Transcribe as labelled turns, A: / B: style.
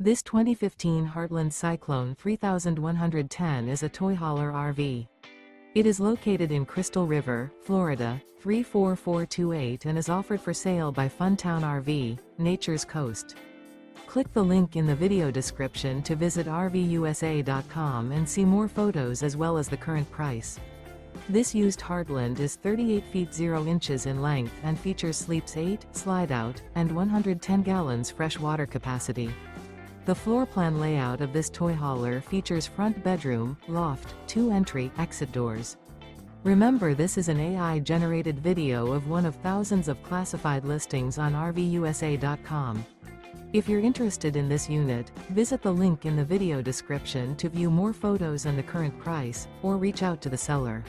A: This 2015 Heartland Cyclone 3110 is a toy hauler RV. It is located in Crystal River, Florida, 34428 and is offered for sale by Funtown RV, Nature's Coast. Click the link in the video description to visit RVUSA.com and see more photos as well as the current price. This used Heartland is 38 feet 0 inches in length and features sleeps 8, slide-out, and 110 gallons fresh water capacity. The floor plan layout of this toy hauler features front bedroom, loft, 2 entry, exit doors. Remember, this is an AI-generated video of one of thousands of classified listings on RVUSA.com. If you're interested in this unit, visit the link in the video description to view more photos and the current price, or reach out to the seller.